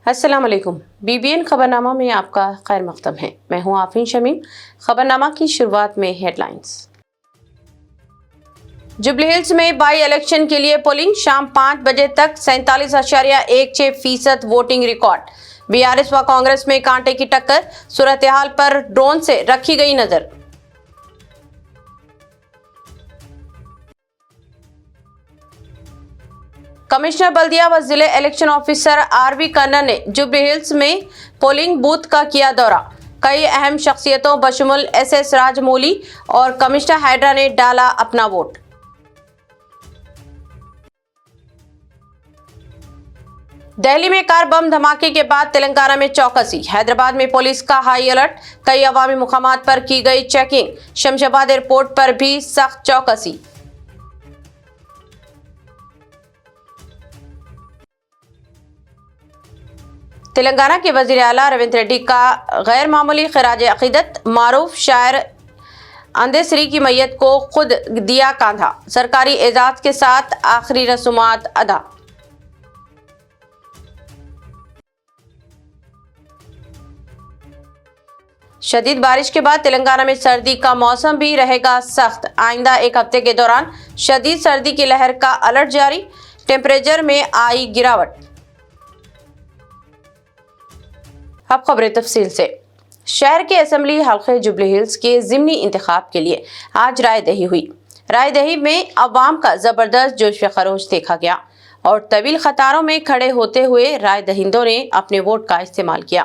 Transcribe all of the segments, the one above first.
السلام علیکم۔ BBN خبرنامہ میں آپ کا خیر مقدم ہے۔ میں ہوں آفرین شمیم۔ خبرنامہ کی شروعات میں ہیڈ لائنز۔ جوبلی ہلز میں بائی الیکشن کے لیے پولنگ شام 5 بجے تک 47.16% ووٹنگ ریکارڈ۔ BRS و کانگریس میں کانٹے کی ٹکر، صورتحال پر ڈرون سے رکھی گئی نظر۔ کمشنر بلدیہ و ضلع الیکشن آفیسر RV کنر نے جوبلی ہلز میں پولنگ بوتھ کا کیا دورہ۔ کئی اہم شخصیتوں بشمول SS راجمولی اور کمشنر ہائیڈرا نے ڈالا اپنا ووٹ۔ دہلی میں کار بم دھماکے کے بعد تلنگانہ میں چوکسی۔ حیدرآباد میں پولیس کا ہائی الرٹ، کئی عوامی مقامات پر کی گئی چیکنگ۔ شمشاباد ایئرپورٹ پر بھی سخت چوکسی۔ تلنگانہ کے وزیر اعلیٰ ریونت ریڈی کا غیر معمولی خراج عقیدت۔ معروف شاعر اندیسری کی میت کو خود دیا کاندھا، سرکاری اعزاز کے ساتھ آخری رسومات ادا۔ شدید بارش کے بعد تلنگانہ میں سردی کا موسم بھی رہے گا سخت۔ آئندہ ایک ہفتے کے دوران شدید سردی کی لہر کا الرٹ جاری، ٹیمپریچر میں آئی گراوٹ۔ اب خبریں تفصیل سے۔ شہر کے اسمبلی حلقے جوبلی ہلز کے ضمنی انتخاب کے لیے آج رائے دہی ہوئی۔ رائے دہی میں عوام کا زبردست جوش و خروش دیکھا گیا اور طویل قطاروں میں کھڑے ہوتے ہوئے رائے دہندوں نے اپنے ووٹ کا استعمال کیا۔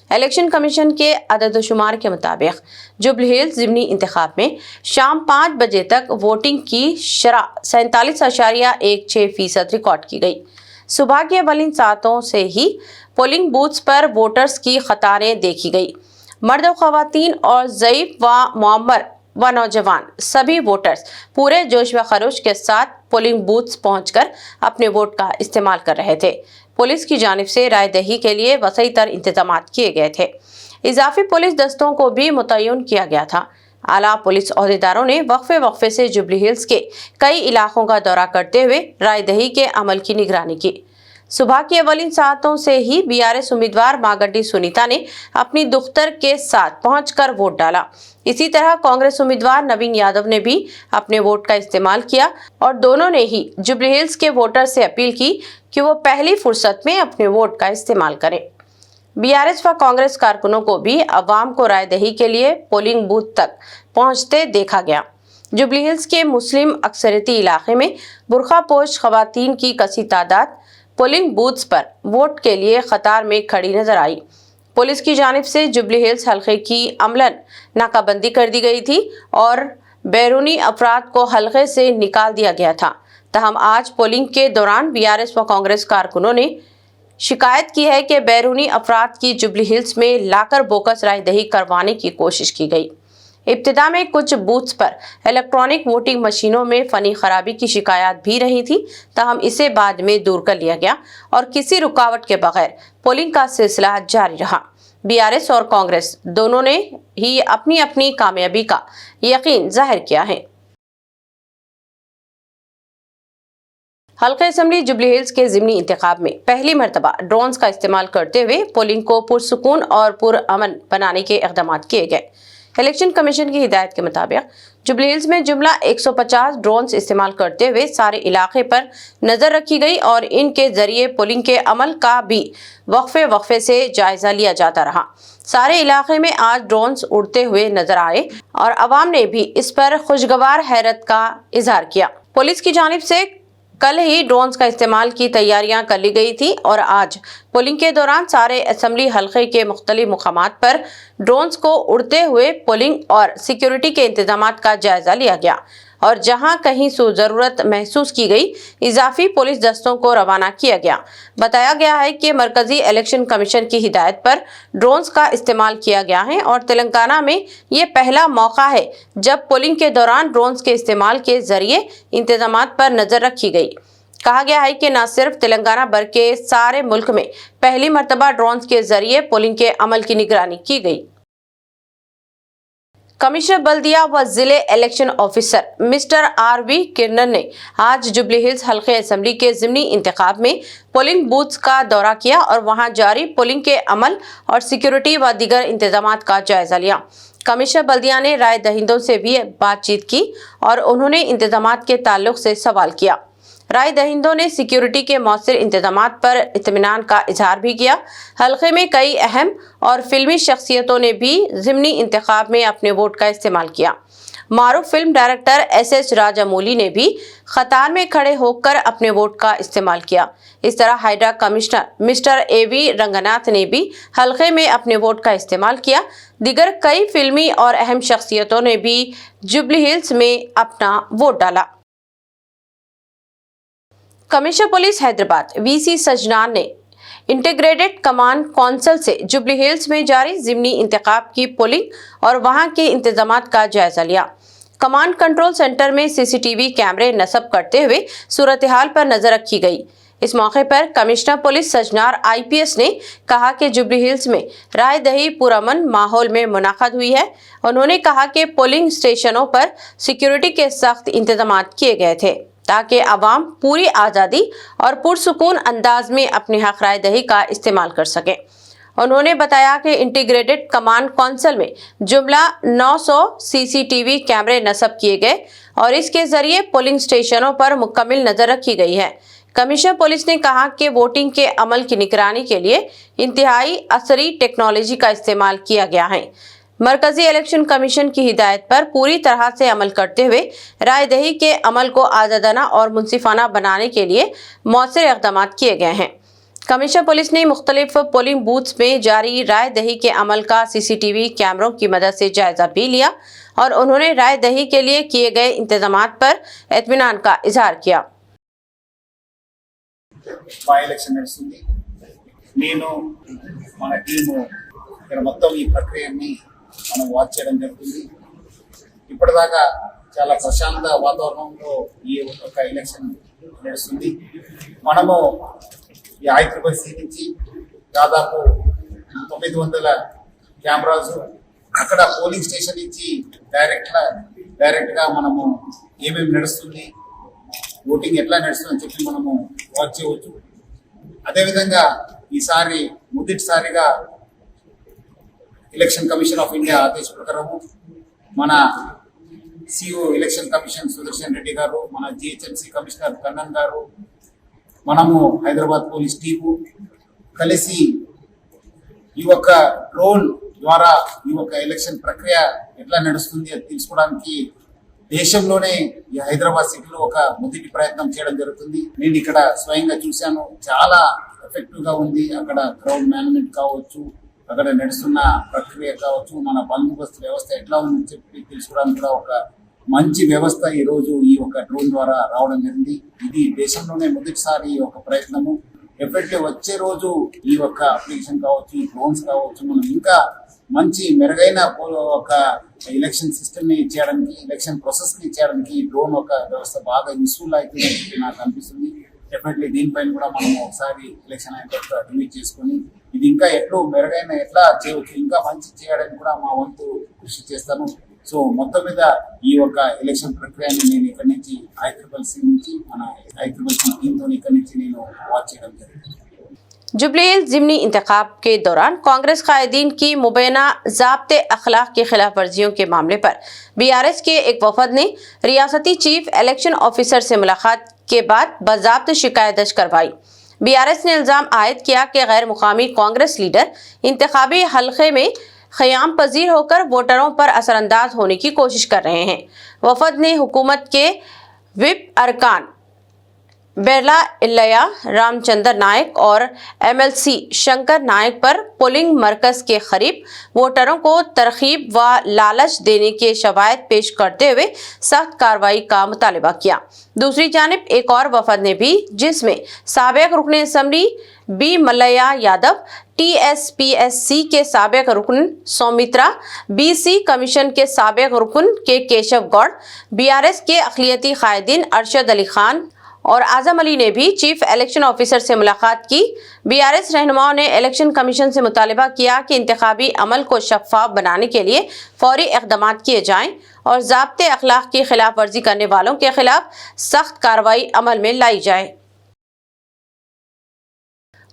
الیکشن کمیشن کے عدد و شمار کے مطابق جوبلی ہلز ضمنی انتخاب میں شام 5 بجے تک ووٹنگ کی شرح 47.16% ریکارڈ کی گئی۔ صبح کے اولین ساعتوں سے ہی پولنگ بوتھز پر ووٹرز کی قطاریں دیکھی گئی۔ مرد و خواتین اور ضعیف و معمر و نوجوان سبھی ووٹرز پورے جوش و خروش کے ساتھ پولنگ بوتھز پہنچ کر اپنے ووٹ کا استعمال کر رہے تھے۔ پولیس کی جانب سے رائے دہی کے لیے وسیع تر انتظامات کیے گئے تھے۔ اضافی پولیس دستوں کو بھی متعین کیا گیا تھا۔ اعلیٰ پولیس عہدیداروں نے وقفے سے جوبلی ہلز کے کئی علاقوں کا دورہ کرتے ہوئے رائے دہی کے عمل کی نگرانی کی۔ صبح کی اولین ساعتوں سے ہی BRS امیدوار ماگڈی سنیتا نے اپنی دختر کے ساتھ پہنچ کر ووٹ ڈالا۔ اسی طرح کانگریس امیدوار نوین یادو نے بھی اپنے ووٹ کا استعمال کیا اور دونوں نے ہی جوبلی ہلز کے ووٹر سے اپیل کی کہ وہ پہلی فرصت میں اپنے ووٹ کا استعمال کریں۔ BRS و کانگریس کارکنوں کو بھی عوام کو رائے دہی کے لیے پولنگ بوتھ تک پہنچتے دیکھا گیا۔ جوبلی ہلز کے مسلم اکثریتی علاقے میں برقع پوش خواتین کی کثیر تعداد پولنگ بوتھز پر ووٹ کے لیے قطار میں کھڑی نظر آئی۔ پولیس کی جانب سے جوبلی ہلز حلقے کی عملاً ناکہ بندی کر دی گئی تھی اور بیرونی افراد کو حلقے سے نکال دیا گیا تھا۔ تاہم آج پولنگ کے دوران BRS و کانگریس کارکنوں نے شکایت کی ہے کہ بیرونی افراد کی جوبلی ہلز میں لا کر بوکس رائے دہی کروانے کی کوشش کی گئی۔ ابتدا میں کچھ بوتھز پر الیکٹرانک ووٹنگ مشینوں میں فنی خرابی کی شکایات بھی رہی تھی، تاہم اسے بعد میں دور کر لیا گیا اور کسی رکاوٹ کے بغیر پولنگ کا سلسلہ جاری رہا۔ BRS اور کانگریس دونوں نے ہی اپنی اپنی کامیابی کا یقین ظاہر کیا ہے۔ حلقہ اسمبلی جوبلی ہلز کے ضمنی انتخاب میں پہلی مرتبہ ڈرونز کا استعمال کرتے ہوئے پولنگ کو پرسکون اور پرامن بنانے کے اقدامات کیے گئے۔ الیکشن کمیشن کی ہدایت کے مطابق جوبلی ہلز میں جملہ 150 ڈرونز استعمال کرتے ہوئے سارے علاقے پر نظر رکھی گئی اور ان کے ذریعے پولنگ کے عمل کا بھی وقفے سے جائزہ لیا جاتا رہا۔ سارے علاقے میں آج ڈرونز اڑتے ہوئے نظر آئے اور عوام نے بھی اس پر خوشگوار حیرت کا اظہار کیا۔ پولیس کی جانب سے کل ہی ڈرونز کا استعمال کی تیاریاں کر لی گئی تھی اور آج پولنگ کے دوران سارے اسمبلی حلقے کے مختلف مقامات پر ڈرونز کو اڑتے ہوئے پولنگ اور سیکیورٹی کے انتظامات کا جائزہ لیا گیا اور جہاں کہیں ضرورت محسوس کی گئی اضافی پولیس دستوں کو روانہ کیا گیا۔ بتایا گیا ہے کہ مرکزی الیکشن کمیشن کی ہدایت پر ڈرونز کا استعمال کیا گیا ہے اور تلنگانہ میں یہ پہلا موقع ہے جب پولنگ کے دوران ڈرونز کے استعمال کے ذریعے انتظامات پر نظر رکھی گئی۔ کہا گیا ہے کہ نہ صرف تلنگانہ بلکہ سارے ملک میں پہلی مرتبہ ڈرونز کے ذریعے پولنگ کے عمل کی نگرانی کی گئی۔ कमिश्नर बल्दिया व जिले इलेक्शन ऑफिसर मिस्टर आर.वी. किरनन ने आज जुबली हिल्स हल्के असेंबली के ज़िमनी इंतखाब में पोलिंग बूथ्स का दौरा किया और वहां जारी पोलिंग के अमल और सिक्योरिटी व दीगर इंतजामात का जायजा लिया। कमिश्नर बल्दिया ने राय दहिंदों से भी बातचीत की और उन्होंने इंतजामात के ताल्लुक से सवाल किया। राय दहिंदों ने सिक्योरिटी के मौसर इंतजामात पर इत्मीनान का इजहार भी किया। हल्के में कई अहम और फिल्मी शख्सियतों ने भी ज़िमनी इंतखाब में अपने वोट का इस्तेमाल किया। मारूफ फिल्म डायरेक्टर एस.एस. राजामौली ने भी कतार में खड़े होकर अपने वोट का इस्तेमाल किया। इस तरह hydra commissioner mister A.V.. Ranganath ने भी हल्के में अपने वोट का इस्तेमाल किया। दीगर कई फिल्मी और अहम शख्सियतों ने भी जुबली हिल्स में अपना वोट डाला। कमिश्नर पुलिस हैदराबाद वीसी सजनान ने इंटीग्रेटेड कमांड काउंसिल से जुबली हिल्स में जारी ज़िमनी इंतखाब की पोलिंग और वहां के इंतजामात का जायजा लिया। कमांड कंट्रोल सेंटर में सीसीटीवी कैमरे नस्ब करते हुए सूरत हाल पर नजर रखी गई। इस मौके पर कमिश्नर पुलिस सजनार आईपीएस ने कहा कि जुबली हिल्स में राय दही पुरअमन माहौल में मुनाक़द हुई है। उन्होंने कहा कि पोलिंग स्टेशनों पर सिक्योरिटी के सख्त इंतजामात किए गए थे ताकि आवाम पूरी आज़ादी और पुरसुकून अंदाज में अपने हक राय दही का इस्तेमाल कर सके। उन्होंने बताया कि इंटीग्रेटेड कमांड काउंसिल में जुमला 900 सीसीटीवी कैमरे नस्ब किए गए और इसके जरिए पोलिंग स्टेशनों पर मुकम्मल नजर रखी गई है। कमिश्नर पुलिस ने कहा कि वोटिंग के अमल की निगरानी के लिए इंतहाई असरी टेक्नोलॉजी का इस्तेमाल किया गया है। मरकजी इलेक्शन कमीशन की हिदायत पर पूरी तरह से अमल करते हुए राय दही के अमल को आज़ादाना और मुनसिफाना बनाने के लिए मौसर इक़दाम किए गए हैं। कमिश्नर पुलिस ने मुख्तलिफ पोलिंग बूथ्स में जारी राय दही के अमल का सीसीटीवी कैमरों की मदद से जायजा भी लिया और उन्होंने राय दही के लिए किए गए इंतजामात पर इत्मीनान का इजहार किया। మన టీము ఇక్కడ మొత్తం ఈ ప్రక్రియని మనం వాచ్ చేయడం జరుగుతుంది. ఇప్పటిదాకా చాలా ప్రశాంత వాతావరణంలో ఈ ఒక ఎలక్షన్ నడుస్తుంది. మనము ఈ ICCC నుంచి దాదాపు 900 కెమెరాస్ అక్కడ పోలింగ్ స్టేషన్ నుంచి డైరెక్ట్గా మనము ఏమేమి నడుస్తుంది, ఓటింగ్ ఎట్లా నడుస్తుందని చెప్పి మనము వాచ్ చేయవచ్చు. అదేవిధంగా ఈసారి మొదటిసారిగా ఎలక్షన్ కమిషన్ ఆఫ్ ఇండియా ఆదేశ ప్రకారము మన CEO election commission Sudarshan Reddy గారు, మన జిహెచ్ఎంసీ కమిషనర్ కన్నన్ గారు, మనము హైదరాబాద్ పోలీస్ టీము కలిసి ఈ యొక్క డ్రోన్ ద్వారా ఈ యొక్క ఎలక్షన్ ప్రక్రియ ఎట్లా నడుస్తుంది అది తెలుసుకోవడానికి దేశంలోనే ఈ హైదరాబాద్ సిటీలో ఒక మొదటి ప్రయత్నం చేయడం జరుగుతుంది. నేను ఇక్కడ స్వయంగా చూశాను, చాలా ఎఫెక్టివ్ గా ఉంది. అక్కడ క్రౌడ్ మేనేజ్మెంట్ కావచ్చు, అక్కడ నడుస్తున్న ప్రక్రియ కావచ్చు, మన బందోబస్తు వ్యవస్థ ఎట్లా ఉందని చెప్పి తెలుసుకోవడానికి కూడా ఒక మంచి వ్యవస్థ ఈ రోజు ఈ ఒక డ్రోన్ ద్వారా రావడం జరిగింది. ఇది దేశంలోనే మొదటిసారి ఈ ఒక ప్రయత్నము. ఎఫెక్టివ్ వచ్చే రోజు ఈ యొక్క అప్లికేషన్ కావచ్చు, ఈ డ్రోన్స్ కావచ్చు, మనం ఇంకా మంచి మెరుగైన ఒక ఎలక్షన్ సిస్టమ్ ని చేయడానికి, ఎలక్షన్ ప్రాసెస్ ని చేయడానికి ఈ డ్రోన్ ఒక వ్యవస్థ బాగా యూస్ఫుల్ అవుతుందని చెప్పి నాకు అనిపిస్తుంది. డెఫినెట్లీ దీనిపైన కూడా మనం ఒకసారి ఎలక్షన్ అయిన తర్వాత రివ్యూ చేసుకుని ఇది ఇంకా ఎట్లా చేయవచ్చు, ఇంకా మంచి చేయడానికి కూడా మా వంతు కృషి చేస్తాను. సో మొత్తం మీద ఈ యొక్క ఎలక్షన్ ప్రక్రియని నేను ఇక్కడి నుంచి ICCC నుంచి మన ICCC టీంతో ఇక్కడి నుంచి నేను వాచ్ చేయడం జరిగింది. जुबली हिल्स ज़िमनी इंतखाब के दौरान कांग्रेस कायदीन की मुबैना ज़ाब्ते अखलाक की खिलाफ वर्जियों के मामले पर BRS के एक वफद ने रियासती चीफ इलेक्शन ऑफिसर से मुलाकात के बाद बाज़ाब्त शिकायत दर्ज करवाई। BRS ने इल्ज़ाम आयद किया कि गैर मुकामी कांग्रेस लीडर इंतखाबी हल्के में क़याम पजीर होकर वोटरों पर असरअंदाज होने की कोशिश कर रहे हैं। वफद ने हुकूमत के विप अरकान बेरला इल्लैया रामचंद्र नायक और MLC शंकर नायक पर पोलिंग मरकज के करीब वोटरों को तरकीब व लालच देने के शवायद पेश करते हुए सख्त कार्रवाई का मुतालबा किया। दूसरी जानिब एक और वफद ने भी, जिसमें साबिक रुकन assembly B Mallaiah Yadav, TSPSC के साबिक रुकन सौमित्रा, BC कमीशन के साबिक रुकन के केशव गौड़, BRS के अक़लियती कायदीन अरशद अली खान और आजम अली ने भी चीफ इलेक्शन ऑफिसर से मुलाकात की। बीआरएस रहनुमाओं ने इलेक्शन कमीशन से मुतालिबा किया कि इंतखाबी अमल को शफाफ बनाने के लिए फौरी इक़दाम किए जाएं और ज़ाब्ते अखलाक की खिलाफ वर्जी करने वालों के खिलाफ सख्त कार्रवाई अमल में लाई जाए।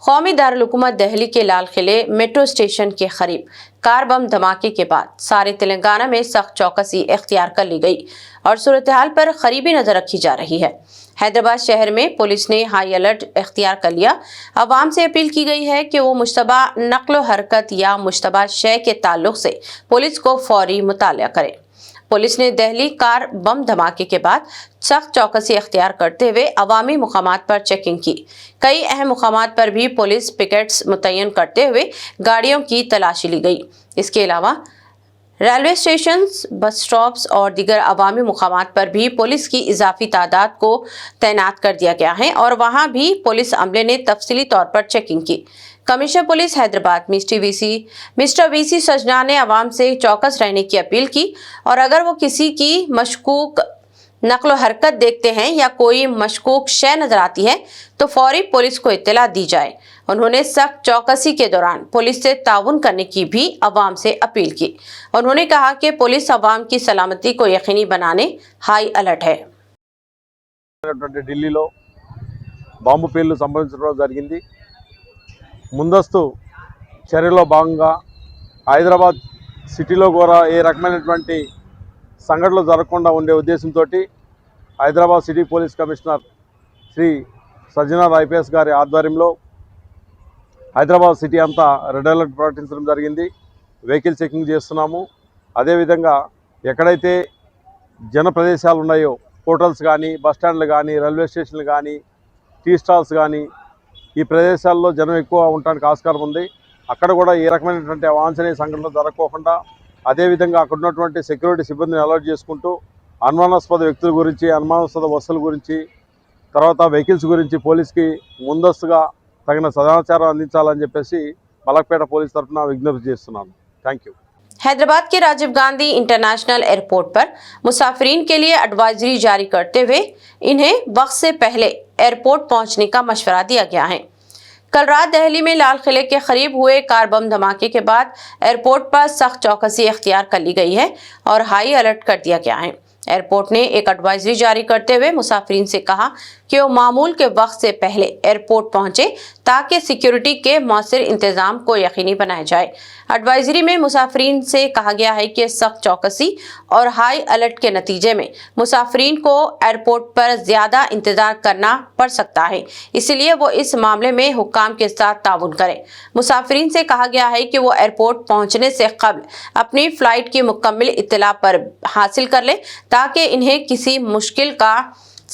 कौमी दारुल हुकूमत दिल्ली के लाल किले मेट्रो स्टेशन के करीब कार बम धमाके के बाद सारे तेलंगाना में सख्त चौकसी इख्तियार कर ली गई और सूरत हाल पर करीबी नजर रखी जा रही है। हैदराबाद शहर में पुलिस ने हाई अलर्ट इख्तियार कर लिया। अवाम से अपील की गई है कि वो मुश्तबा नक्लो हरकत या मुश्तबा शय के ताल्लुक से पुलिस को फौरी मुताला करें। पुलिस ने दिल्ली कार बम धमाके के बाद सख्त चौकसी इख्तियार करते हुए अवामी मुकामात पर चेकिंग की। कई अहम मुकामात पर भी पुलिस पिकेट्स मुतय्यन करते हुए गाड़ियों की तलाशी ली गई। इसके अलावा रेलवे स्टेशन, बस स्टॉप्स और दीगर अवामी मुकामात पर भी पुलिस की इजाफी तादाद को तैनात कर दिया गया है और वहां भी पुलिस अमले ने तफसीली तौर पर चेकिंग की। Commissioner police Hyderabad mister VC सजना ने अवाम से चौकस रहने की अपील की और अगर वो किसी की मशकूक नकलो हरकत देखते हैं या कोई मशकूक शय नजर आती है तो फौरी पुलिस को इत्तला दी जाए। उन्होंने सख्त चौकसी के दौरान पुलिस से ताउन करने की भी अवाम से अपील की। उन्होंने कहा कि पुलिस अवाम की सलामती को यकीनी बनाने हाई अलर्ट है। ఢిల్లీలో బాంబు పేలుడు సంభవించడం జరిగింది. ముందస్తు చర్యలో భాగంగా హైదరాబాద్ సిటీలో కూడా ఏ రకమైనటువంటి సంఘటనలు జరగకుండా ఉండే ఉద్దేశంతో Hyderabad city police commissioner Shri Sajjanar IPS గారి ఆధ్వర్యంలో హైదరాబాద్ సిటీ అంతా రెడ్ అలర్ట్ ప్రకటించడం జరిగింది. వెహికల్ చెకింగ్ చేస్తున్నాము. అదేవిధంగా ఎక్కడైతే జన ప్రదేశాలు ఉన్నాయో హోటల్స్ కానీ, బస్టాండ్లు కానీ, రైల్వే స్టేషన్లు కానీ, టీ స్టాల్స్ కానీ ఈ ప్రదేశాల్లో జనం ఎక్కువ ఉండడానికి ఆస్కారం ఉంది. అక్కడ కూడా ఏ రకమైనటువంటి అవాంఛనీయ సంఘటనలు జరగకోకుండా అదేవిధంగా అక్కడ ఉన్నటువంటి సెక్యూరిటీ సిబ్బందిని అలర్ట్ చేసుకుంటూ అనుమానాస్పద వ్యక్తుల గురించి, అనుమానాస్పద బస్సుల గురించి, తర్వాత వెహికల్స్ గురించి పోలీస్కి ముందస్తుగా తగిన సమాచారం అందించాలని చెప్పేసి మలక్పేట పోలీస్ తరఫున విజ్ఞప్తి చేస్తున్నాను. Thank you. हैदराबाद के राजीव गांधी इंटरनेशनल एयरपोर्ट पर मुसाफिरीन के लिए एडवाइजरी जारी करते हुए इन्हें वक्त से पहले एयरपोर्ट पहुंचने का मशवरा दिया गया है। कल रात दिल्ली में लाल किले के करीब हुए कार बम धमाके के बाद एयरपोर्ट पर सख्त चौकसी इख्तियार कर ली गई है और हाई अलर्ट कर दिया गया है। एयरपोर्ट ने एक एडवाइजरी जारी करते हुए मुसाफिरीन से कहा कि वो मामूल के वक्त से पहले एयरपोर्ट पहुंचे ताकि सिक्योरिटी के मौसर इंतजाम को यकीनी बनाया जाए। एडवाइजरी में मुसाफिरीन से कहा गया है कि सख्त चौकसी और हाई अलर्ट के नतीजे में मुसाफिरीन को एयरपोर्ट पर ज्यादा इंतजार करना पड़ सकता है, इसलिए वो इस मामले में हुक्काम के साथ ताउन करें। मुसाफिरीन से कहा गया है कि वो एयरपोर्ट पहुंचने से कबल अपनी फ्लाइट की मुकम्मल इत्तला पर हासिल कर ले ताकि इन्हें किसी मुश्किल का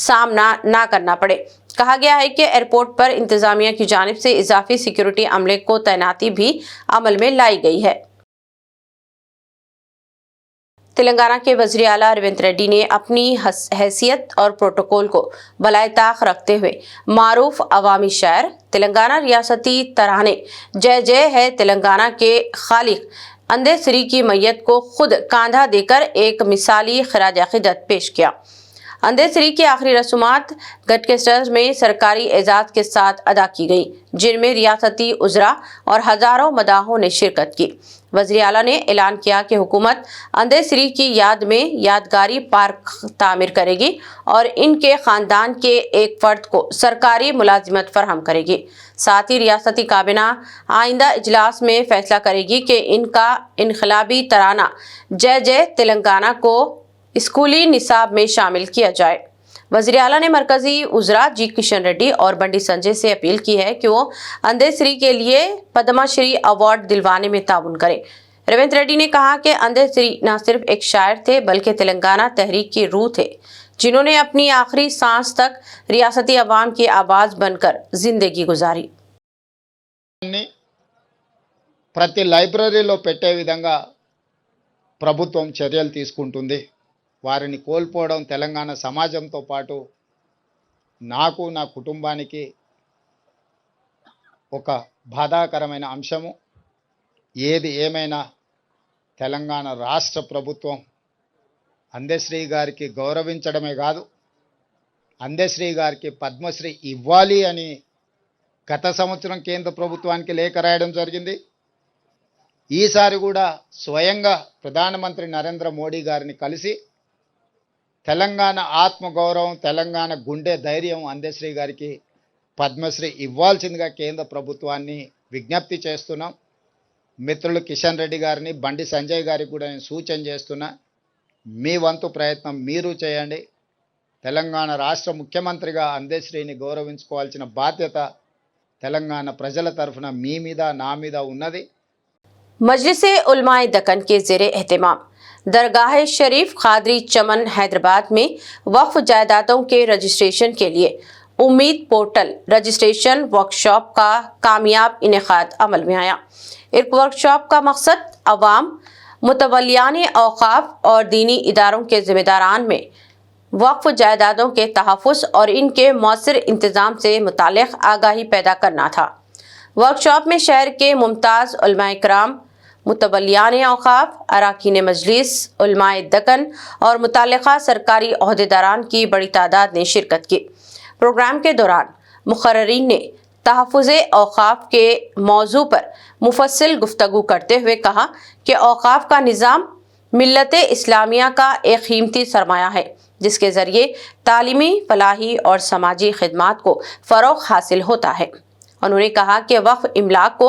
सामना ना करना पड़े। कहा गया है कि एयरपोर्ट पर इंतजामिया की जानिब से इजाफी सिक्योरिटी अमले को तैनाती भी अमल में लाई गई है। तेलंगाना के वज़ीर आला रेवंत रेड्डी ने अपनी हैसियत और प्रोटोकॉल को बलाए ताक रखते हुए मारूफ अवामी शायर तेलंगाना रियासती तराने जय जय है तेलंगाना के खालिक अंदे श्री की मैयत को खुद कांधा देकर एक मिसाली खराज अकीदत पेश किया। अंधे श्री की आखिरी रसूमात गटकेस्टर में सरकारी एजाज के साथ अदा की गई, जिनमें रियासती उजरा और हजारों मदाहों ने शिरकत की। वज़ीर आला ने ऐलान किया कि हुकूमत अंधे श्री की याद में यादगारी पार्क तामीर करेगी और इनके खानदान के एक फर्द को सरकारी मुलाजिमत फराहम करेगी। साथ ही रियासती काबिना आइंदा इजलास में फैसला करेगी कि इनका इनकलाबी तराना जय जय तेलंगाना को स्कूली निसाब में शामिल किया जाए। वज़ीर आला ने मरकजी उजरा जी किशन रेड्डी और बंडी संजय से अपील की है कि वो अंधे श्री के लिए पद्मश्री अवार्ड दिलवाने में ताउन करें। रेवंत रेड्डी ने कहा कि अंधे श्री न सिर्फ एक शायर थे बल्कि तेलंगाना तहरीक की रूह थे, जिन्होंने अपनी आखिरी सांस तक रियासती अवाम की आवाज बनकर जिंदगी गुजारी। ప్రతి లైబ్రరీలో పెట్టే విధంగా ప్రభుత్వం చర్యలు తీసుకుంటుంది. వారిని కోల్పోవడం తెలంగాణ సమాజంతో పాటు నాకు, నా కుటుంబానికి ఒక బాధాకరమైన అంశము. ఏది ఏమైనా తెలంగాణ రాష్ట్ర ప్రభుత్వం అందశ్రీ గారికి గౌరవించడమే కాదు, అందశ్రీ గారికి పద్మశ్రీ ఇవ్వాలి అని గత సంవత్సరం కేంద్ర ప్రభుత్వానికి లేఖ రాయడం జరిగింది. ఈసారి కూడా స్వయంగా ప్రధానమంత్రి నరేంద్ర మోడీ గారిని కలిసి తెలంగాణ ఆత్మగౌరవం, తెలంగాణ గుండె ధైర్యం అందశ్రీ గారికి పద్మశ్రీ ఇవ్వాల్సిందిగా కేంద్ర ప్రభుత్వాన్ని విజ్ఞప్తి చేస్తున్నాం. మిత్రులు కిషన్ రెడ్డి గారిని, బండి సంజయ్ గారికి కూడా నేను సూచన చేస్తున్నా, మీ వంతు ప్రయత్నం మీరు చేయండి. తెలంగాణ రాష్ట్ర ముఖ్యమంత్రిగా అందశ్రీని గౌరవించుకోవాల్సిన బాధ్యత తెలంగాణ ప్రజల తరఫున మీ మీద, నా మీద ఉన్నది. मजलिस उलमाए दक्कन के ज़ेरे एहतमाम दरगाह शरीफ खादरी चमन हैदराबाद में वक्फ जायदादों के रजिस्ट्रेशन के लिए उम्मीद पोर्टल रजिस्ट्रेशन वर्कशॉप का कामयाब इनेकाद अमल में आया। इस वर्कशॉप का मकसद अवाम, मुतवल्लियान औक़ाफ़ और दीनी इदारों के ज़िम्मेदारान में वक्फ जायदादों के तहफ़्फ़ुज़ और इनके मौसर इंतज़ाम से मुताल्लिक़ आगाही पैदा करना था। वर्कशॉप में शहर के मुमताज़ उलमाए कराम, मुतवल्लियान औक़ाफ़, अराकीन मजलिस, उलमाए दक्कन और मुतल्लिक़ा सरकारी ओहदेदारान की बड़ी तादाद ने शिरकत की। प्रोग्राम के दौरान मुक़र्रिरीन ने तहफ़्फ़ुज़ औक़ाफ़ के मौजू पर मुफस्सिल गुफ्तगू करते हुए कहा कि औक़ाफ़ का निज़ाम मिल्लत इस्लामिया का एक कीमती सरमाया है, जिसके ज़रिए तालीमी, फलाही और समाजी खिदमात को फ़रोग़ हासिल होता है। उन्होंने कहा कि वक्फ इमलाक को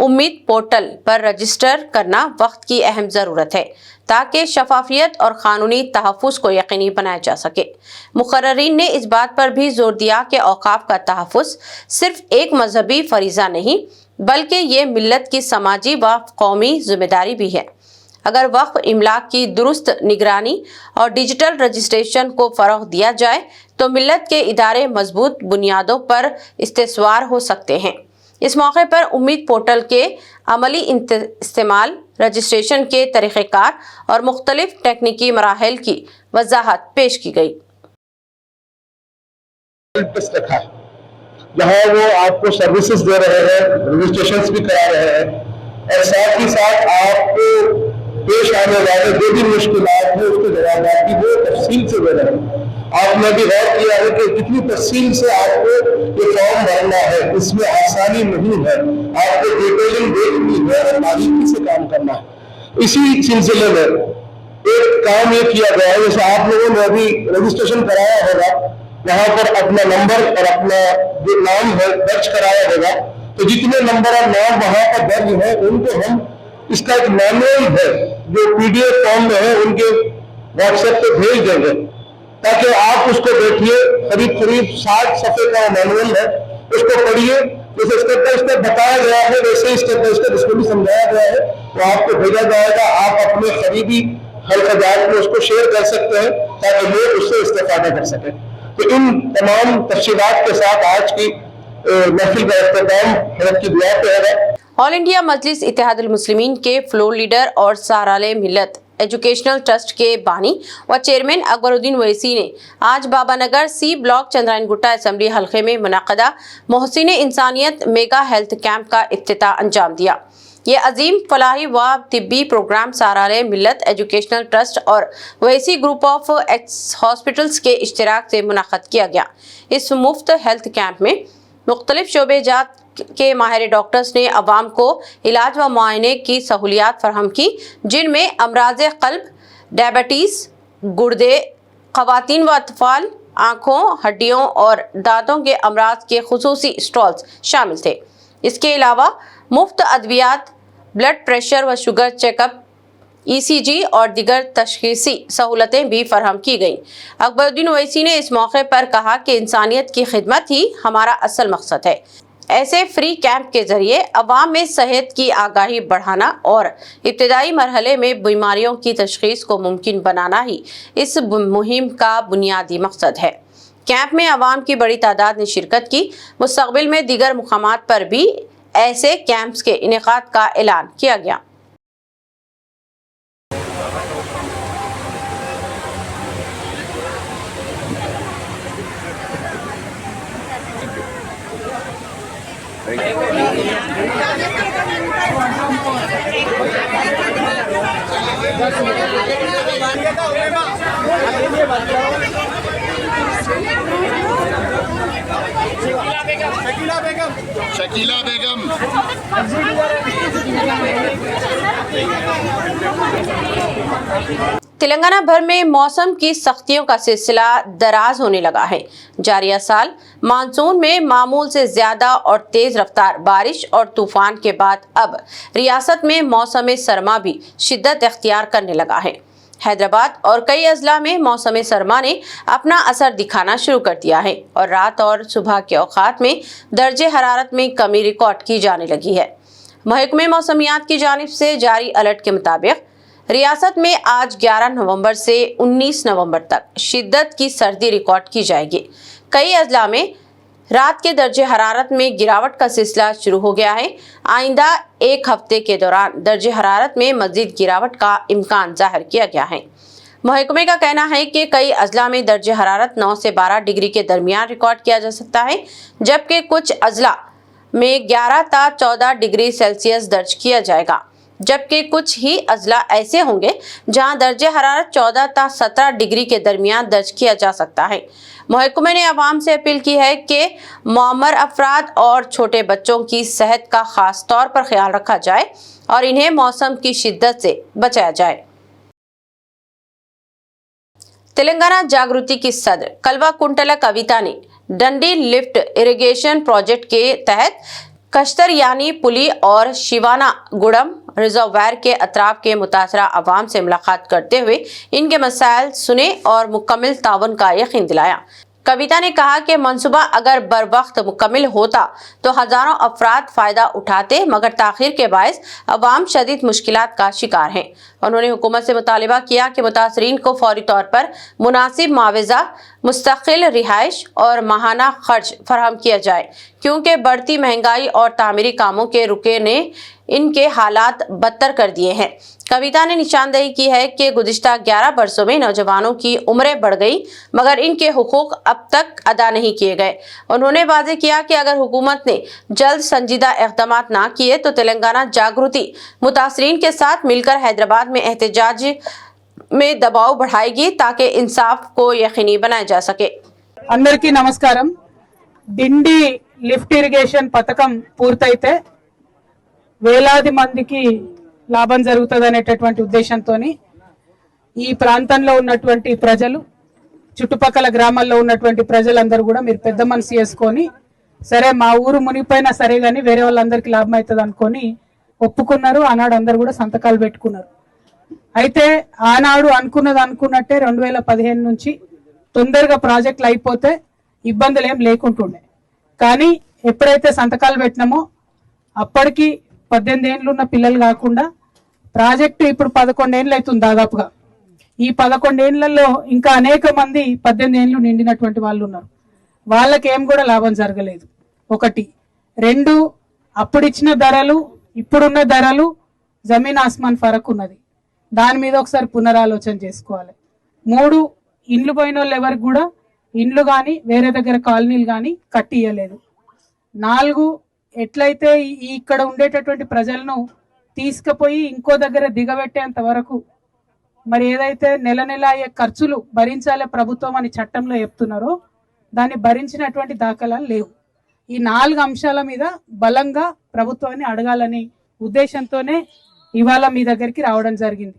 उम्मीद पोर्टल पर रजिस्टर करना वक्त की अहम ज़रूरत है ताकि शफाफियत और क़ानूनी तहफ़्फ़ुज़ को यकीनी बनाया जा सके। मुक़र्रिरीन ने इस बात पर भी ज़ोर दिया कि औक़ाफ़ का तहफ़्फ़ुज़ सिर्फ़ एक मजहबी फ़रीज़ा नहीं बल्कि ये मिल्लत की समाजी व कौमी ज़िम्मेदारी भी है। अगर वक्फ इमलाक की दुरुस्त निगरानी और डिजिटल रजिस्ट्रेशन को फ़रोग़ दिया जाए तो मिल्लत के इदारे मजबूत बुनियादों पर इस्तेसवार हो सकते हैं। इस मौके पर उम्मीद पोर्टल के अमली इस्तेमाल, रजिस्ट्रेशन के तरीक़ेकार और मुख्तलिफ टेक्निकी मराहिल की वजाहत पेश की गई। जहाँ वो आपको सर्विसेज दे रहे हैं, रजिस्ट्रेशन भी करा रहे हैं और साथ ही साथ आपको पेश आने वाले जो भी मुश्किलात है उसके जवाब भी वो तफसील से दे रहे हैं। आपने भी गौर किया है कि कितनी तफसील से आपको ये फॉर्म भरना है, इसमें आसानी नहीं है, आपको डिटेलिंग देखनी है और बारीकी से काम करना है। इसी सिलसिले में एक काम ये किया गया है, जैसे आप लोगों ने अभी रजिस्ट्रेशन कराया होगा, वहां पर अपना नंबर और अपना जो नाम है दर्ज कराया होगा, तो जितने नंबर और नाम वहां पर दर्ज है उनको हम इसका एक मैनुअल है जो पीडीएफ फॉर्म में है उनके व्हाट्सएप पे भेज देंगे ताकि आप उसको देखिए। करीब 60 सफ़े का मैनुअल है, उसको पढ़िए। जैसे स्टेप बाय स्टेप बताया गया है वैसे ही स्टेप बाय स्टेप इसको भी समझाया गया है, तो आपको भेजा जाएगा। आप अपने करीबी हल्काजात में उसको शेयर कर सकते हैं ताकि लोग उससे इस्तेफादा कर सकें। तो इन तमाम तफसीलात के साथ आज की महफिल का इख्तिताम हज़रत की दुआ पे है। ऑल इंडिया मजलिस इत्तेहादुल मुस्लिमीन के फ्लोर लीडर और सहाराए मिल्लत एजुकेशनल ट्रस्ट के बानी व चेयरमैन अकबरुद्दीन वैसी ने आज Babanagar C block Chandrayangutta assembly हल्के में मुनक़दा मोहसिन इंसानियत मेगा हेल्थ कैंप का इफ्तिताह अंजाम दिया। ये अजीम फलाही व तिब्बी प्रोग्राम सहाराए मिल्लत एजुकेशनल ट्रस्ट और वैसी ग्रुप ऑफ हॉस्पिटल्स के इश्तिराक से मुनक़द किया गया। इस मुफ्त हेल्थ कैंप में मुख्तलिफ शोबेजात के माहिर डॉक्टर्स ने अवाम को इलाज व मुआयने की सहूलियात फराहम की, जिनमें अमराज क़ल्ब, डायबिटीज़, गुर्दे, ख़वातीन व अतफ़ाल, आँखों, हड्डियों और दांतों के अमराज के खुसूसी स्टॉल्स शामिल थे। इसके अलावा मुफ्त अद्वियात, ब्लड प्रेशर व शुगर चेकअप, ECG और दिगर तशख़ीसी सहूलतें भी फराहम की गईं। अकबरुद्दीन वैसी ने इस मौके पर कहा कि इंसानियत की खिदमत ही हमारा असल मकसद है। ऐसे फ्री कैंप के जरिए अवाम में सेहत की आगाही बढ़ाना और इब्तदाई मरहले में बीमारियों की तशख़ीस को मुमकिन बनाना ही इस मुहिम का बुनियादी मकसद है। कैंप में अवाम की बड़ी तादाद ने शिरकत की। मुस्तक़बिल में दीगर मुकामात पर भी ऐसे कैंप्स के इनेकाद का ऐलान किया गया। Thank you. शकीला बेगम तेलंगाना भर में मौसम की सख्तियों का सिलसिला दराज होने लगा है। जारिया साल मानसून में मामूल से ज्यादा और तेज रफ्तार बारिश और तूफान के बाद अब रियासत में मौसम सरमा भी शिद्दत इख्तियार करने लगा है। हैदराबाद और कई अजला में मौसम सरमा ने अपना असर दिखाना शुरू कर दिया है और रात और सुबह के औकात में दर्जे हरारत में कमी रिकॉर्ड की जाने लगी है। महकमे मौसमियात की जानिब से जारी अलर्ट के मुताबिक रियासत में आज 11 नवंबर से 19 नवंबर तक शिद्दत की सर्दी रिकॉर्ड की जाएगी। कई अजला में रात के दर्जे हरारत में गिरावट का सिलसिला शुरू हो गया है। आइंदा एक हफ्ते के दौरान दर्जे हरारत में मजीद गिरावट का इम्कान जाहिर किया गया है। महकमे का कहना है कि कई अजला में दर्जे हरारत 9 से 12 डिग्री के दरमियान रिकॉर्ड किया जा सकता है, जबकि कुछ अजला में 11 ता 14 डिग्री सेल्सियस दर्ज किया जाएगा, जबकि कुछ ही अजला ऐसे होंगे जहां दर्जे हरारत 14 ता 17 डिग्री के दरमियान दर्ज किया जा सकता है। महकमे ने आवाम से अपील की है कि मुअम्मर अफराद और छोटे बच्चों की सेहत का खास तौर पर ख्याल रखा जाए और इन्हें मौसम की शिद्दत से बचाया जाए। तेलंगाना जागृति की सदर कलवा कुंटला कविता ने डंडी लिफ्ट इरिगेशन प्रोजेक्ट के तहत कश्तर यानी पुली और शिवाना गुड़म रिजर्वायर के अतराफ के मुतासरा अवाम से मुलाकात करते हुए इनके मसाइल सुने और मुकम्मल ताउन का यकीन दिलाया। कविता ने कहा कि मंसूबा अगर बर वक्त मुकम्मल होता तो हजारों अफराद फायदा उठाते, मगर ताखिर के बायस अवाम शदीद मुश्किलात का शिकार हैं। उन्होंने हुकूमत से मुतालिबा किया कि मुतासरीन को फौरी तौर पर मुनासिब मुआवजा, मुस्तकिल रिहाइश और माहाना खर्च फराहम किया जाए, क्योंकि बढ़ती महंगाई और तामीरी कामों के रुके ने इनके हालात बदतर कर दिए हैं। कविता ने निशानदेही की है कि गुज़िश्ता 11 बरसों में नौजवानों की उम्रें बढ़ गई, मगर इनके हुकूक अब तक अदा नहीं किए गए। उन्होंने वाज़ेह किया कि अगर हुकूमत ने जल्द संजीदा इक़दामात ना किए तो तेलंगाना जागृति मुतासरीन के साथ मिलकर हैदराबाद में एहतजाज में दबाव बढ़ाएगी ताकि इंसाफ को यकीनी बनाया जा सके। అందరికీ నమస్కారం। డిండి లిఫ్ట్ ఇరిగేషన్ పథకం పూర్తయితే వేలాది మందికి లాభం జరుగుతుందనేటటువంటి ఉద్దేశంతోని ఈ ప్రాంతంలో ఉన్నటువంటి ప్రజలు, చుట్టుపక్కల గ్రామాల్లో ఉన్నటువంటి ప్రజలందరూ కూడా మీరు పెద్ద మనసు చేసుకొని సరే మా ఊరు మునిగిపోయినా సరే గానీ వేరే వాళ్ళందరికీ లాభం అవుతుంది అనుకొని ఒప్పుకున్నారు. ఆనాడు అందరూ కూడా సంతకాలు పెట్టుకున్నారు. అయితే ఆనాడు అనుకున్నట్టే 2015 నుంచి తొందరగా ప్రాజెక్టులు అయిపోతే ఇబ్బందులు ఏం లేకుంటుండే. కానీ ఎప్పుడైతే సంతకాలు పెట్టినామో అప్పటికి 18 ఏళ్ళు ఉన్న పిల్లలు కాకుండా ప్రాజెక్టు ఇప్పుడు 11 ఏళ్ళు అవుతుంది దాదాపుగా. ఈ 11 ఏళ్లలో ఇంకా అనేక మంది 18 ఏళ్ళు నిండినటువంటి వాళ్ళు ఉన్నారు. వాళ్ళకి ఏం కూడా లాభం జరగలేదు. ఒకటి. రెండు, అప్పుడు ఇచ్చిన ధరలు ఇప్పుడున్న ధరలు జమీన్ ఆస్మాన్ ఫరక్ ఉన్నది. దాని మీద ఒకసారి పునరాలోచన చేసుకోవాలి. మూడు, ఇండ్లు పోయిన వాళ్ళు ఎవరికి కూడా ఇండ్లు కానీ వేరే దగ్గర కాలనీలు కానీ కట్టియలేదు. నాలుగు, ఎట్లయితే ఇక్కడ ఉండేటటువంటి ప్రజలను తీసుకుపోయి ఇంకో దగ్గర దిగబెట్టేంత వరకు మరి ఏదైతే నెల నెల అయ్యే ఖర్చులు భరించాలే ప్రభుత్వం అని చట్టంలో చెప్తున్నారో దాన్ని భరించినటువంటి దాఖలాలు లేవు. ఈ 4 అంశాల మీద బలంగా ప్రభుత్వాన్ని అడగాలని ఉద్దేశంతోనే ఇవాళ మీ దగ్గరికి రావడం జరిగింది.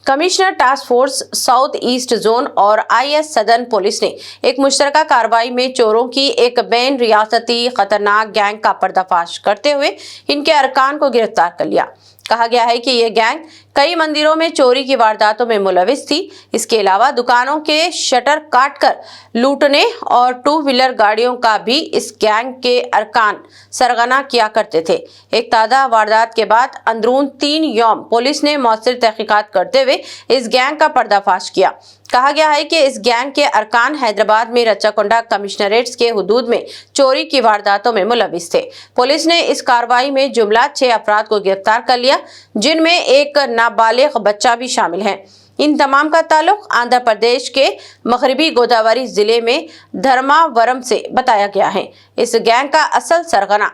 Commissioner task force south east zone और IS सदर्न पुलिस ने एक मुश्तरका कार्रवाई में चोरों की एक बैन रियासती खतरनाक गैंग का पर्दाफाश करते हुए इनके अरकान को गिरफ्तार कर लिया। कहा गया है कि यह गैंग कई मंदिरों में चोरी की वारदातों में मुलविस थी। इसके अलावा दुकानों के शटर काटकर लूटने और 2 व्हीलर गाड़ियों का भी इस गैंग के अरकान सरगना किया करते थे। एक ताज़ा वारदात के बाद अंदरून 3 यौम पुलिस ने मौसर तहकीकात करते हुए इस गैंग का पर्दाफाश किया। कहा गया है कि इस गैंग के अरकान हैदराबाद में रच्चाकोंडा कमिश्नरेट्स के हुदूद में चोरी की वारदातों में मुलविस थे। पुलिस ने इस कार्रवाई में जुमला 6 अफराद को गिरफ्तार कर लिया, जिनमें एक नाबालिग बच्चा भी शामिल है। इन तमाम का ताल्लुक आंध्र प्रदेश के मगरबी गोदावरी जिले में धर्मावरम से बताया गया है। इस गैंग का असल सरगना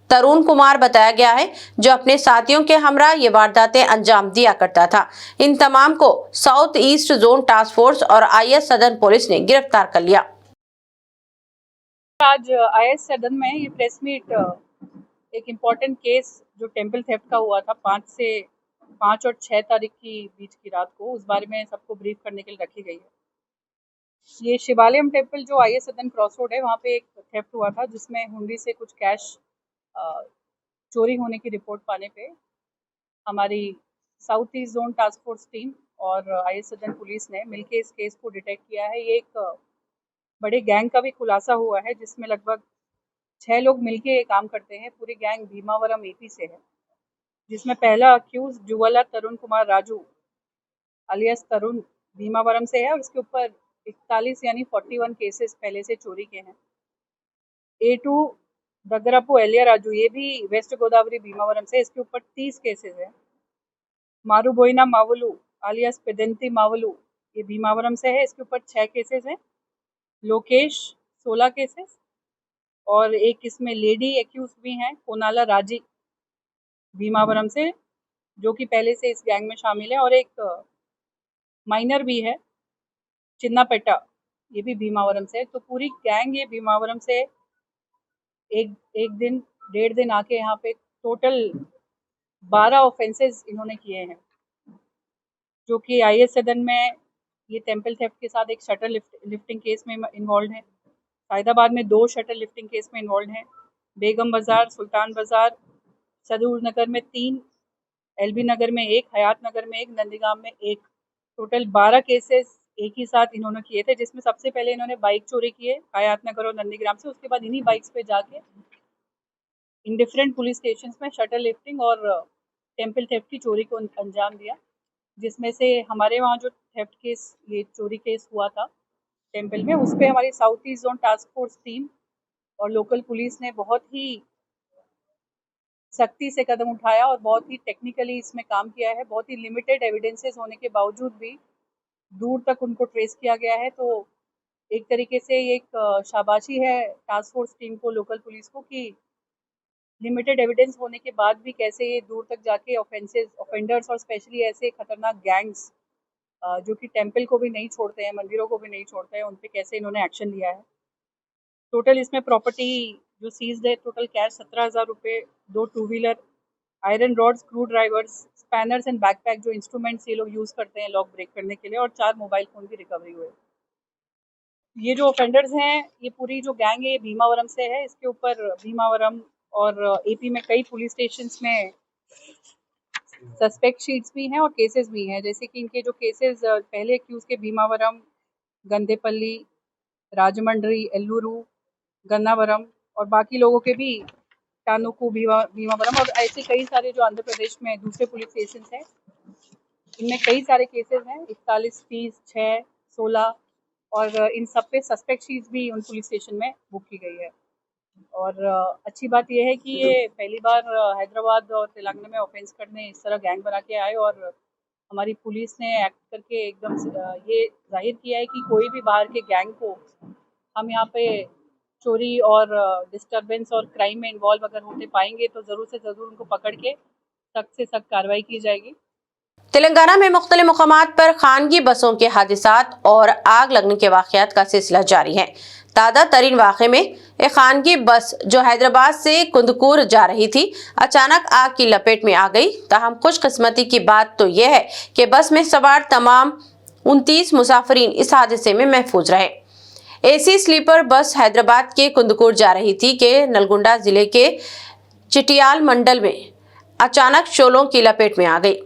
तरुण कुमार बताया गया है, जो अपने साथियों के हमरा ये वारदातें अंजाम दिया करता था। इन तमाम को south east zone task force और IS सदर्न पुलिस ने गिरफ्तार कर लिया। आज IAS सदन में ये प्रेस मीट एक इम्पोर्टेंट केस जो टेम्पल थेफ्ट का हुआ था 5 और 6 तारीख की बीच की रात को, उस बारे में सबको ब्रीफ करने के लिए रखी गई है। ये शिवालयम टेम्पल जो IAS सदन क्रॉस रोड है, वहाँ पे एक थेफ्ट हुआ था जिसमें हुंडी से कुछ कैश चोरी होने की रिपोर्ट पाने पे हमारी south east zone task force team और IAS सदन पुलिस ने मिलकर इस केस को डिटेक्ट किया है। ये एक बड़े गैंग का भी खुलासा हुआ है जिसमें लगभग 6 लोग मिलके काम करते हैं। पूरी गैंग भीमावरम AP से है, जिसमें पहला अक्यूज जुवाला तरुण कुमार राजू अलियास तरुण भीमावरम से है और इसके ऊपर 41 यानी 41 केसेस पहले से चोरी के हैं। A2 दगरापू एलिया राजू, ये भी वेस्ट गोदावरी भीमावरम से, इसके ऊपर 30 केसेस है। मारूबोइना मावलू अलियास पेदंती मावलू, ये भीमावरम से है, इसके ऊपर 6 केसेस हैं। लोकेश 16 केसेस और एक इसमें लेडी एक्यूज भी हैं, कोनाला राजी भीमावरम से, जो कि पहले से इस गैंग में शामिल है, और एक माइनर भी है चिन्नापेटा, ये भी भीमावरम से है। तो पूरी गैंग ये भीमावरम से एक दिन 1.5 दिन आके यहाँ पे टोटल 12 ऑफेंसेस इन्होंने किए हैं, जो कि IAS सदन में ये टेम्पल थेफ्ट के साथ एक शटर लिफ्टिंग केस में इन्वॉल्व है, फैदाबाद में 2 शटर लिफ्टिंग केस में इन्वॉल्व हैं, बेगम बाज़ार, सुल्तान बाज़ार, सदूर नगर में 3, LB नगर में 1, हयात नगर में 1, नंदीगाम में 1, टोटल 12 केसेस एक ही साथ इन्होंने किए थे, जिसमें सबसे पहले इन्होंने बाइक चोरी किए हयात नगर और नंदीग्राम से। उसके बाद इन्हीं बाइक्स पे जाके इन डिफरेंट पुलिस स्टेशंस में शटर लिफ्टिंग और टेम्पल थेफ्ट की चोरी को अंजाम दिया, जिसमें से हमारे वहाँ जो थेफ्ट केस, ये चोरी केस हुआ था टेम्पल में, उस पर हमारी south east zone task force team और लोकल पुलिस ने बहुत ही सख्ती से कदम उठाया और बहुत ही टेक्निकली इसमें काम किया है। बहुत ही लिमिटेड एविडेंसेस होने के बावजूद भी दूर तक उनको ट्रेस किया गया है। तो एक तरीके से ये एक शाबाशी है टास्क फोर्स टीम को, लोकल पुलिस को, कि लिमिटेड एविडेंस होने के बाद भी कैसे ये दूर तक जाके ऑफेंडर्स और स्पेशली ऐसे खतरनाक गैंग्स जो कि टेम्पल को भी नहीं छोड़ते हैं, मंदिरों को भी नहीं छोड़ते हैं, उन पे कैसे इन्होंने एक्शन लिया है। टोटल इसमें प्रॉपर्टी जो सीज्ड है, टोटल कैश 17,000 रुपये, 2 two wheeler, iron rod, screw drivers, spanners and backpack जो इंस्ट्रूमेंट्स ये लोग यूज़ करते हैं लॉक ब्रेक करने के लिए, और 4 मोबाइल फ़ोन की रिकवरी हुए। ये जो ऑफेंडर्स हैं, ये पूरी जो गैंग है ये भीमावरम से है। इसके ऊपर भीमावरम और AP में कई पुलिस स्टेशंस में सस्पेक्ट शीट्स भी हैं और केसेस भी हैं। जैसे कि इनके जो केसेस पहले एक्यूज़ के भीमावरम, गंदेपल्ली, राजमंड्री, एल्लूरू, गन्नावरम और बाकी लोगों के भी टानुकू, भीमावरम और ऐसे कई सारे जो आंध्र प्रदेश में दूसरे पुलिस स्टेशन हैं, इनमें कई सारे केसेस हैं, 41, 30, 6, 16, और इन सब पे सस्पेक्ट शीट्स भी उन पुलिस स्टेशन में बुक की गई है। और अच्छी बात यह है कि ये पहली बार हैदराबाद और तेलंगाना में ऑफेंस करने इस तरह गैंग बना के आए, और हमारी पुलिस ने एक्ट करके एकदम ये जाहिर किया है कि कोई भी बाहर के गैंग को हम यहाँ पे चोरी और डिस्टर्बेंस और क्राइम में इन्वॉल्व अगर होते पाएंगे तो ज़रूर से ज़रूर उनको पकड़ के सख्त से सख्त कार्रवाई की जाएगी। तेलंगाना में मुख्तलिफ मुकामात पर खानगी बसों के हादिसात और आग लगने के वाक़यात का सिलसिला जारी है। ताज़ा तरीन वाक़े में एक खानगी बस जो हैदराबाद से कुंदकूर जा रही थी, अचानक आग की लपेट में आ गई। ताहम खुशकिस्मती की बात तो यह है कि बस में सवार तमाम 29 मुसाफिरीन इस हादसे में महफूज रहे। AC स्लीपर बस हैदराबाद के कुंदकूर जा रही थी कि नलगुंडा जिले के चिटियाल मंडल में अचानक शोलों की लपेट में आ गई।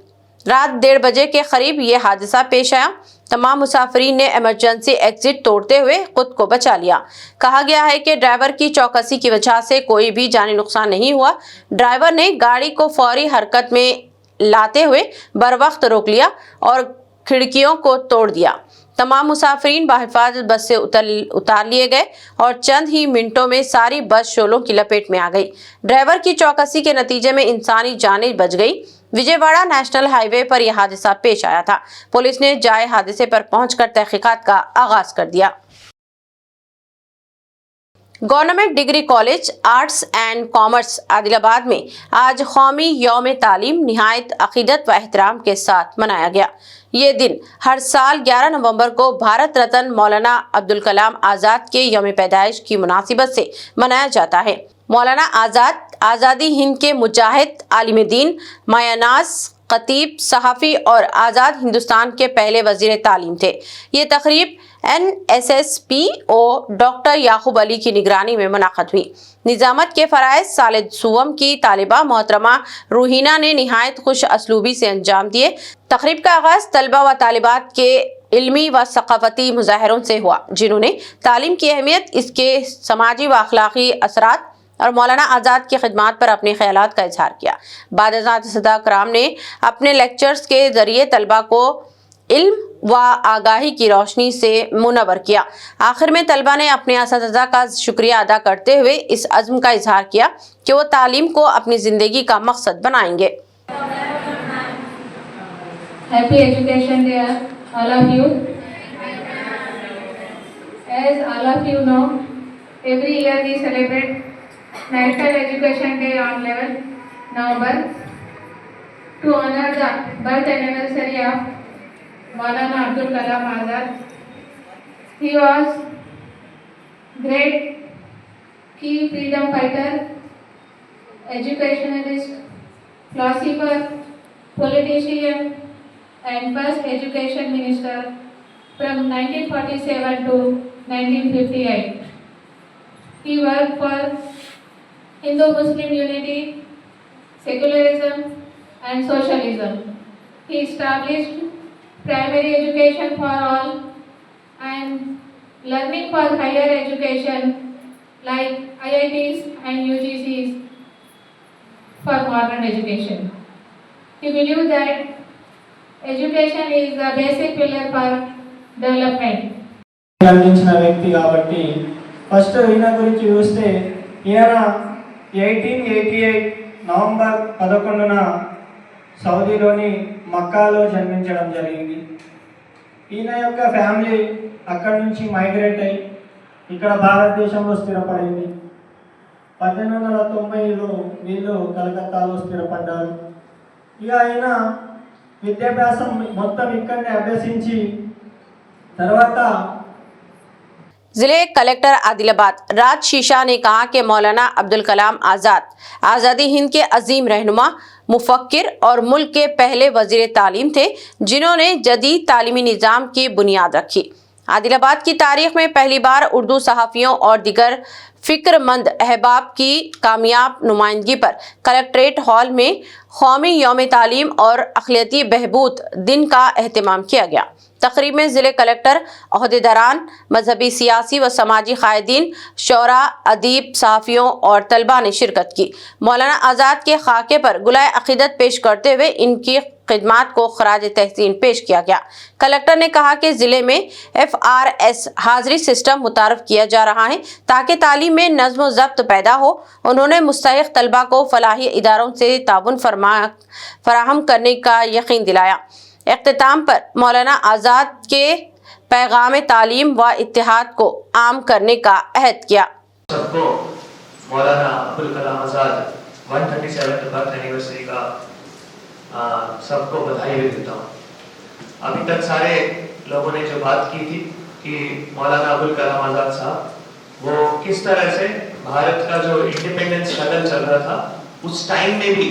रात 1:30 बजे के करीब ये हादसा पेश आया। तमाम मुसाफिरीन ने इमरजेंसी एग्जिट तोड़ते हुए खुद को बचा लिया। कहा गया है कि ड्राइवर की चौकसी की वजह से कोई भी जानी नुकसान नहीं हुआ। ड्राइवर ने गाड़ी को फौरी हरकत में लाते हुए बरवक्त रोक लिया और खिड़कियों को तोड़ दिया। तमाम मुसाफिरीन बाहिफाजत बस से उतार लिए गए और चंद ही मिनटों में सारी बस शोलों की लपेट में आ गई। ड्राइवर की चौकसी के नतीजे में इंसानी जानें बच गई। विजयवाड़ा नेशनल हाईवे पर यह हादसा पेश आया था। पुलिस ने जाए हादसे पर पहुंचकर तहकीकात का आगाज कर दिया। Government degree college arts and commerce Adilabad में आज कौमी यौम तालीम निहायत अकीदत व एहतराम के साथ मनाया गया। ये दिन हर साल 11 नवंबर को भारत रत्न मौलाना अब्दुल कलाम आज़ाद के यौम पैदाइश की मुनासिबत से मनाया जाता है। मौलाना आज़ाद आज़ादी हिंद के मुजाहिद, आलिम दीन, मायानाज, खतीब, सहाफ़ी और आज़ाद हिंदुस्तान के पहले वज़ीर तालीम थे। ये तकरीब NSSPO डॉक्टर याकूब अली की निगरानी में मुनाक़द हुई। निज़ामत के फ़राइज़ साल सुवम की तालिबा मोहतरमा रूहीना ने निहायत खुश असलूबी से अंजाम दिए। तकरीब का आगाज़ तलबा व तालिबात के इल्मी व सक़ाफ़ती मुज़ाहरों से हुआ, जिन्होंने तालीम की अहमियत, इसके समाजी व अखलाक़ी असरात और मौलाना आज़ाद की खिदमत पर अपने ख्यालात का इजहार किया। बाद सदा कराम ने अपने लेक्चर्स के ज़रिए तलबा को इल्म व आगाही की रोशनी से मुनव्वर किया। आखिर में तलबा ने अपने असातिज़ा का शुक्रिया अदा करते हुए इस अज़्म का इजहार किया कि वो तालीम को अपनी ज़िंदगी का मकसद बनाएंगे। Happy Education Day, all of you. As all of you know, every year we celebrate National Education Day on 11 November to honor the birth anniversary of Maulana Abdul Kalam Azad. He was great key freedom fighter, educationalist, philosopher, politician, and first education minister from 1947 to 1958. He worked for Hindu-Muslim unity, secularism, and socialism. He established primary education for all and learning for higher education like IITs and UGCs for modern education. He believed that education is the basic pillar for development. అందించిన వ్యక్తి కాబట్టి first ఈయన గురించి చూస్తే ఈయన 1888 November 11న సౌదీలోని మక్కాలో జన్మించడం జరిగింది. ఈయన యొక్క ఫ్యామిలీ అక్కడి నుంచి మైగ్రేట్ అయ్యి ఇక్కడ భారతదేశంలో స్థిరపడింది. 1890లో వీళ్ళు కలకత్తాలో స్థిరపడ్డారు. ఇక ఆయన విద్యాభ్యాసం మొత్తం ఇక్కడనే అభ్యసించి తర్వాత जिले कलेक्टर आदिलाबाद राज शीशा ने कहा कि मौलाना अब्दुल कलाम आज़ाद आज़ादी हिंद के अजीम रहनुमा, मुफक्किर और मुल्क के पहले वज़ीर तालीम थे, जिन्होंने जदीद तालीमी निज़ाम की बुनियाद रखी। आदिलाबाद की तारीख में पहली बार उर्दू सहाफ़ियों और दिगर फ़िक्रमंद अहबाब की कामयाब नुमाइंदगी पर कलेक्ट्रेट हॉल में कौमी यौम तालीम और अक़लियती बहबूद दिन का एहतमाम किया गया। तकरीब में ज़िले कलेक्टर, ओहदेदारान, मजहबी, सियासी व समाजी कायदीन, शोरा, अदीब, सहाफ़ियों और तलबा ने शिरकत की। मौलाना आज़ाद के खाके पर गुलाए अक़ीदत पेश करते हुए इनकी खिदमात को खराज तहसीन पेश किया गया। कलेक्टर ने कहा कि ज़िले में FRS हाज़री सिस्टम मुतारफ़ किया जा रहा है ताकि तालीम में नज़्म व ज़ब्त पैदा हो। उन्होंने मुस्तहिक़ तलबा को फ़लाही इदारों से ताउन फराहम करने का यकीन दिलाया। इख्तिताम पर मौलाना आज़ाद के पैगाम तालीम व इत्तिहाद को आम करने का अहद किया। सबको मौलाना Abdul Kalam Azad 137th birth anniversary का सबको बधाई भी देता हूँ। अभी तक सारे लोगों ने जो बात की थी कि मौलाना अब्दुल कलाम आज़ाद साहब वो किस तरह से भारत का जो इंडिपेंडेंस स्ट्रगल चल रहा था उस टाइम में भी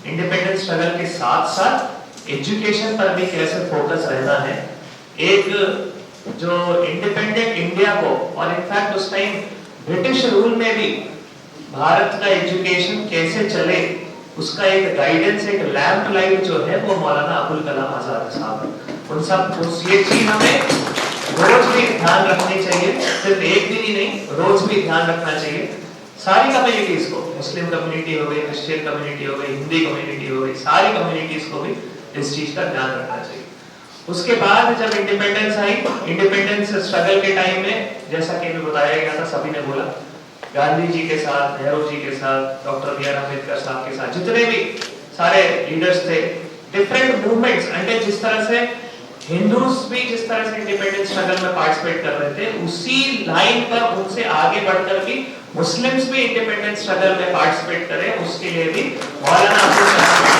इंडिपेंडेंस स्ट्रगल के साथ साथ एजुकेशन पर भी कैसे फोकस रहना है। एक जो इंडिपेंडेंट इंडिया को और इनफैक्ट उस टाइम ब्रिटिश रूल में भी भारत का एजुकेशन कैसे चले उसका एक गाइडेंस, एक लैंप लाइट जो है वो मौलाना अब्दुल कलाम आज़ाद साहब उन सब ये चीज हमें रोज भी ध्यान रखनी चाहिए। सिर्फ एक दिन ही नहीं, रोज भी ध्यान रखना चाहिए। सारी कम्युनिटीज को, मुस्लिम कम्युनिटी हो गई, क्रिश्चियन कम्युनिटी हो गई, हिंदी कम्युनिटी हो गई, सारी कम्युनिटीज को भी इस चीज का ध्यान रखना चाहिए। उसके बाद जब इंडिपेंडेंस आई, इंडिपेंडेंस स्ट्रगल के टाइम में जैसा कि भी बताया गया था, सभी ने बोला, गांधी जी के साथ, नेहरू जी के साथ, डॉक्टर बी आर अम्बेडकर साहब के साथ जितने भी सारे लीडर्स थे, डिफरेंट मूवमेंट्स, అంటే जिस तरह से हिंदूज भी जिस तरह से इंडिपेंडेंस स्ट्रगल में पार्टिसिपेट कर रहे थे, उसी लाइन पर उनसे आगे बढ़कर भी मुस्लिम्स भी इंडिपेंडेंस स्ट्रगल में पार्टिसिपेट करें, उसके लिए भी मौलाना अब्दुल कलाम का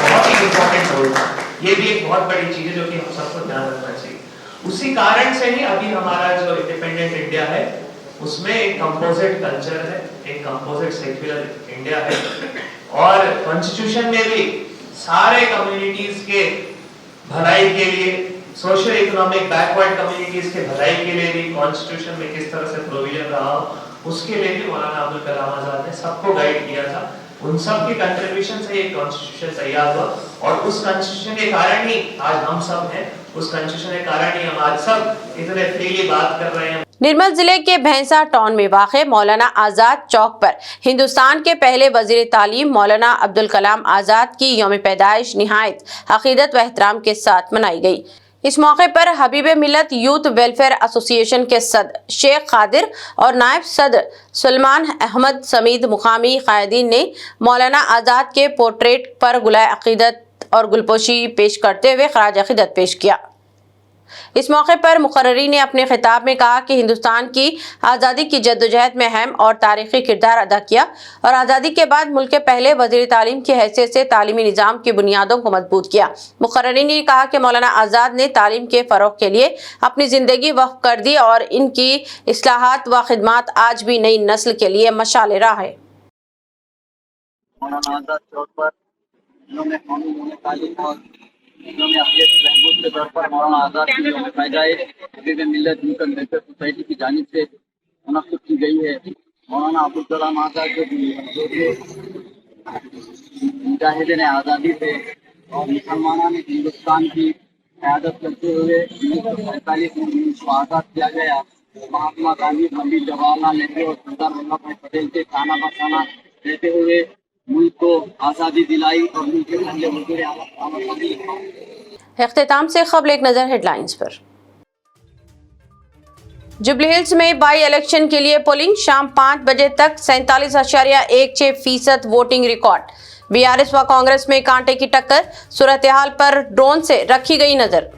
बहुत ही इंपॉर्टेंट रोल था। ये भी एक बहुत बड़ी चीज है जो कि हम सबको ध्यान रखना चाहिए। उसी कारण से ही अभी हमारा जो इंडिपेंडेंट इंडिया है उसमें एक कंपोजिट कल्चर है, एक कंपोजिट सेक्युलर इंडिया है, और कॉन्स्टिट्यूशन में भी सारे कम्युनिटीज के भलाई के लिए, सोशल इकोनॉमिक बैकवर्ड कम्युनिटीज के भलाई के लिए भी कॉन्स्टिट्यूशन में किस तरह से प्रोविजन रहा हो, उसके लिए भी मौलाना अब्दुल कलाम आजाद ने सबको गाइड किया था। उन सब के कंट्रीब्यूशन से ये कॉन्स्टिट्यूशन तैयार हुआ, और उस कॉन्स्टिट्यूशन के कारण ही आज हम सब हैं, उस कॉन्स्टिट्यूशन के कारण ही हम आज सब इतने फ्रीली बात कर रहे हैं। निर्मल जिले के भैंसा टाउन में वाक़े मौलाना आज़ाद चौक पर हिंदुस्तान के पहले वज़ीर तालीम मौलाना अब्दुल कलाम आज़ाद की यौम पैदाइश निहायत अक़ीदत व एहतराम के साथ मनाई गई। इस मौके पर हबीब मिल्लत यूथ वेलफेयर एसोसिएशन के सदर शेख कादिर और नायब सदर सुलेमान अहमद समीद मुकामी कायदीन ने मौलाना आज़ाद के पोर्ट्रेट पर गुलाए अक़ीदत और गुलपोशी पेश करते हुए ख़राज अक़ीदत पेश किया। इस मौके पर मुकर्ररी ने अपने खिताब में कहा कि हिंदुस्तान की आज़ादी की जद्दोजहद में अहम और तारीखी किरदार अदा किया, और आज़ादी के बाद मुल्क के पहले वज़ीर तालीम की हैसियत से तालीमी निज़ाम की बुनियादों को मजबूत किया। मुकर्ररी ने कहा कि मौलाना आज़ाद ने तालीम के फ़रोग़ के लिए अपनी ज़िंदगी वक़्फ़ कर दी, और इनकी इस्लाहात व खिदमात आज भी नई नस्ल के लिए मशाल राह है। मौलाना आज़ाद चौक पर इन्होंने तालीम और इन्होंने अपने महबूब के तौर पर मौलाना आज़ाद की यौम पैदाइश हबीब मिल्लत यूथ वेलफेयर सोसाइटी की जानिब से मुनक़्क़िद की गई है। मौलाना अब्दुल कलाम आज़ाद जो मुजाहिदीन आज़ादी थे और मुसलमानों ने हिंदुस्तान की क़यादत करते हुए 1947 में उनको आज़ाद किया गया। महात्मा गांधी, पंडित जवाहरलाल नेहरू और सरदार वल्लभ भाई पटेल के खाना बखाना रहते हुए मुल्क को आज़ादी दिलाई और मुल्क के पहले वज़ीर आज़म। इख्तिताम से ख़बर एक नज़र हेडलाइंस पर। जुबली हिल्स में बाई इलेक्शन के लिए पोलिंग शाम 5 बजे तक 47.16% वोटिंग रिकॉर्ड। बीआरएस व कांग्रेस में कांटे की टक्कर, सूरत हाल पर ड्रोन से रखी गई नजर।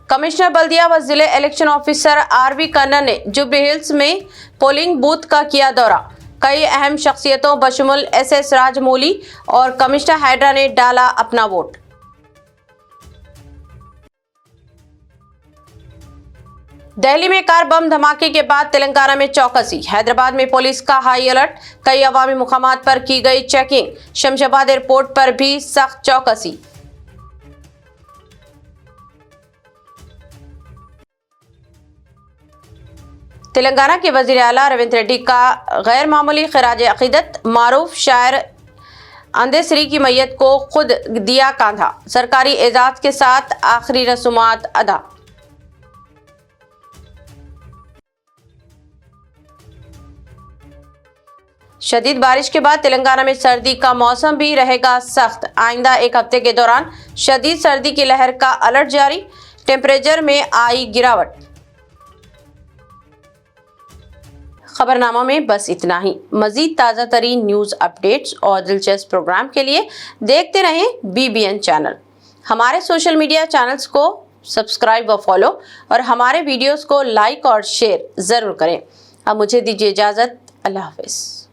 कमिश्नर बल्दिया व जिले इलेक्शन ऑफिसर आरवी कन्नर ने जुबली हिल्स में पोलिंग बूथ का किया दौरा। कई अहम शख्सियतों बशमुल एसएस राजमौली और कमिश्नर हैदरा ने डाला अपना वोट। दिल्ली में कार बम धमाके के बाद तेलंगाना में चौकसी। हैदराबाद में पुलिस का हाई अलर्ट, कई अवामी मुकामात पर की गई चेकिंग। शमशाबाद एयरपोर्ट पर भी सख्त चौकसी। तेलंगाना के वजीर आला रविंद्र रेड्डी का गैर मामूली खराज अकीदत। मारूफ शायर अंदेसरी की मैयत को खुद दिया कांधा। सरकारी एजाज के साथ आखिरी रसूमात अदा। शदीद बारिश के बाद तेलंगाना में सर्दी का मौसम भी रहेगा सख्त। आइंदा एक हफ्ते के दौरान शदीद सर्दी की लहर का अलर्ट जारी। टेम्परेचर में आई गिरावट। खबरनामा में बस इतना ही। मजीद ताज़ा तरीन न्यूज़ अपडेट्स और दिलचस्प प्रोग्राम के लिए देखते रहें BBN चैनल। हमारे सोशल मीडिया चैनल्स को सब्सक्राइब व फॉलो, और हमारे वीडियोस को लाइक और शेयर ज़रूर करें। अब मुझे दीजिए इजाज़त। अल्लाह हाफ़िज़।